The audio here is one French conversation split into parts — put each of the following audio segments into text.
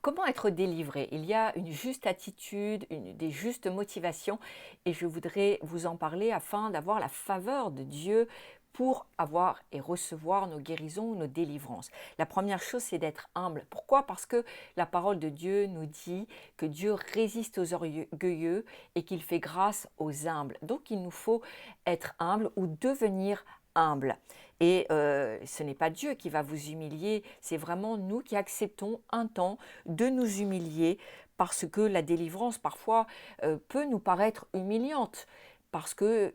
Comment être délivré? Il y a une juste attitude, des justes motivations et je voudrais vous en parler afin d'avoir la faveur de Dieu pour avoir et recevoir nos guérisons, nos délivrances. La première chose, c'est d'être humble. Pourquoi? Parce que la parole de Dieu nous dit que Dieu résiste aux orgueilleux et qu'il fait grâce aux humbles. Donc il nous faut être humble ou devenir humble. Et ce n'est pas Dieu qui va vous humilier, c'est vraiment nous qui acceptons un temps de nous humilier parce que la délivrance parfois peut nous paraître humiliante. Parce que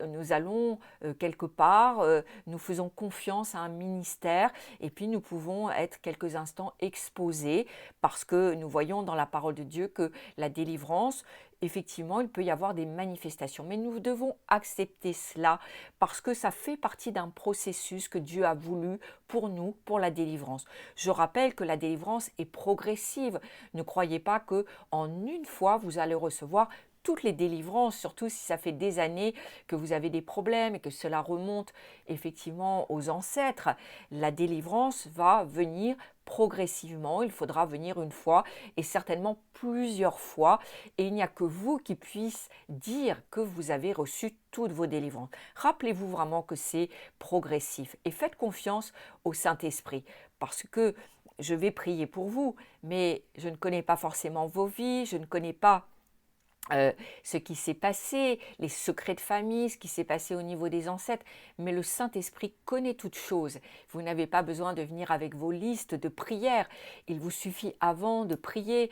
nous allons quelque part, nous faisons confiance à un ministère et puis nous pouvons être quelques instants exposés parce que nous voyons dans la parole de Dieu que la délivrance, effectivement, il peut y avoir des manifestations. Mais nous devons accepter cela parce que ça fait partie d'un processus que Dieu a voulu pour nous, pour la délivrance. Je rappelle que la délivrance est progressive. Ne croyez pas que en une fois, vous allez recevoir toutes les délivrances, surtout si ça fait des années que vous avez des problèmes et que cela remonte effectivement aux ancêtres. La délivrance va venir progressivement, il faudra venir une fois et certainement plusieurs fois et il n'y a que vous qui puissiez dire que vous avez reçu toutes vos délivrances. Rappelez-vous vraiment que c'est progressif et faites confiance au Saint-Esprit parce que je vais prier pour vous, mais je ne connais pas forcément vos vies, je ne connais pas ce qui s'est passé, les secrets de famille, ce qui s'est passé au niveau des ancêtres, mais le Saint-Esprit connaît toutes choses. Vous n'avez pas besoin de venir avec vos listes de prières. Il vous suffit avant de prier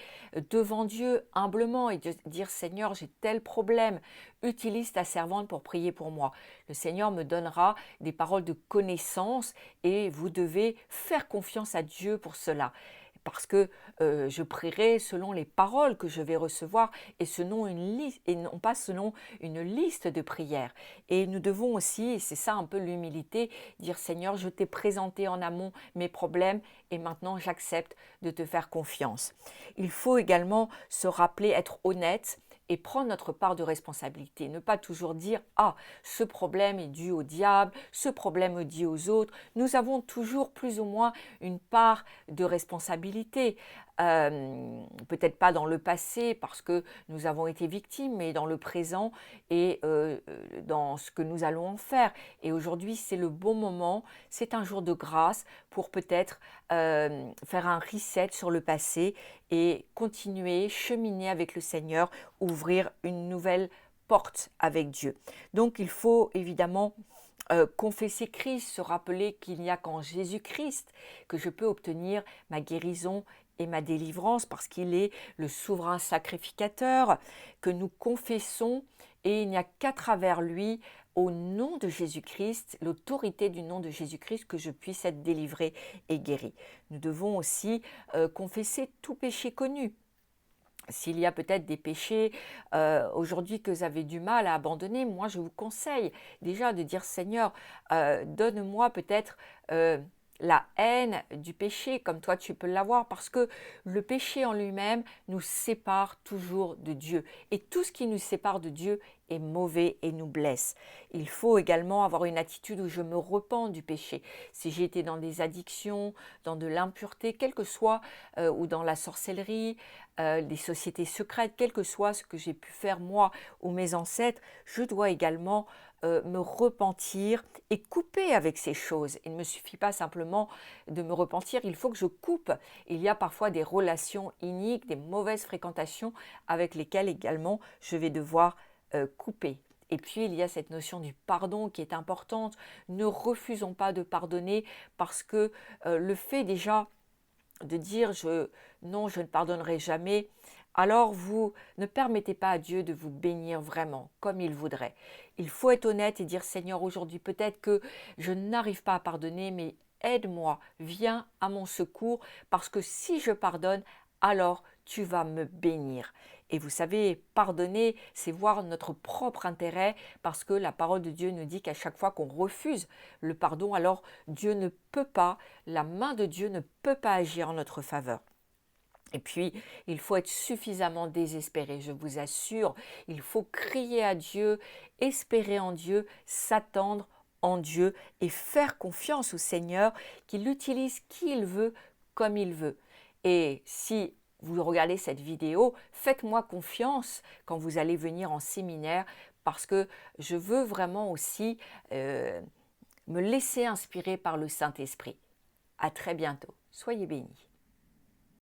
devant Dieu humblement et de dire Seigneur, j'ai tel problème, utilise ta servante pour prier pour moi. Le Seigneur me donnera des paroles de connaissance et vous devez faire confiance à Dieu pour cela parce que je prierai selon les paroles que je vais recevoir et, et non pas selon une liste de prières. Et nous devons aussi, et c'est ça un peu l'humilité, dire Seigneur, je t'ai présenté en amont mes problèmes et maintenant j'accepte de te faire confiance. Il faut également se rappeler, être honnête et prendre notre part de responsabilité. Ne pas toujours dire « Ah, ce problème est dû au diable, ce problème est dû aux autres ». Nous avons toujours plus ou moins une part de responsabilité. Peut-être pas dans le passé parce que nous avons été victimes, mais dans le présent et dans ce que nous allons en faire. Et aujourd'hui, c'est le bon moment, c'est un jour de grâce pour peut-être faire un reset sur le passé et continuer, cheminer avec le Seigneur, ouvrir une nouvelle porte avec Dieu. Donc il faut évidemment confesser Christ, se rappeler qu'il n'y a qu'en Jésus-Christ que je peux obtenir ma guérison et ma délivrance parce qu'il est le souverain sacrificateur que nous confessons et il n'y a qu'à travers lui, au nom de Jésus-Christ, l'autorité du nom de Jésus-Christ, que je puisse être délivré et guéri. Nous devons aussi confesser tout péché connu. S'il y a peut-être des péchés aujourd'hui que vous avez du mal à abandonner, moi je vous conseille déjà de dire Seigneur, donne-moi peut-être la haine du péché comme toi tu peux l'avoir parce que le péché en lui-même nous sépare toujours de Dieu et tout ce qui nous sépare de Dieu est mauvais et nous blesse. Il faut également avoir une attitude où je me repens du péché. Si j'ai été dans des addictions, dans de l'impureté, quel que soit, ou dans la sorcellerie, des sociétés secrètes, quel que soit ce que j'ai pu faire moi ou mes ancêtres, je dois également me repentir et couper avec ces choses. Il ne me suffit pas simplement de me repentir, il faut que je coupe. Il y a parfois des relations iniques, des mauvaises fréquentations avec lesquelles également je vais devoir couper. Et puis il y a cette notion du pardon qui est importante. Ne refusons pas de pardonner parce que le fait déjà de dire non, je ne pardonnerai jamais, alors vous ne permettez pas à Dieu de vous bénir vraiment comme il voudrait. Il faut être honnête et dire Seigneur, aujourd'hui peut-être que je n'arrive pas à pardonner, mais aide-moi, viens à mon secours, parce que si je pardonne, alors tu vas me bénir. Et vous savez, pardonner, c'est voir notre propre intérêt, parce que la parole de Dieu nous dit qu'à chaque fois qu'on refuse le pardon, alors Dieu ne peut pas, la main de Dieu ne peut pas agir en notre faveur. Et puis, il faut être suffisamment désespéré, je vous assure. Il faut crier à Dieu, espérer en Dieu, s'attendre en Dieu et faire confiance au Seigneur qu'il utilise qui il veut, comme il veut. Et si vous regardez cette vidéo, faites-moi confiance quand vous allez venir en séminaire parce que je veux vraiment aussi me laisser inspirer par le Saint-Esprit. À très bientôt. Soyez bénis.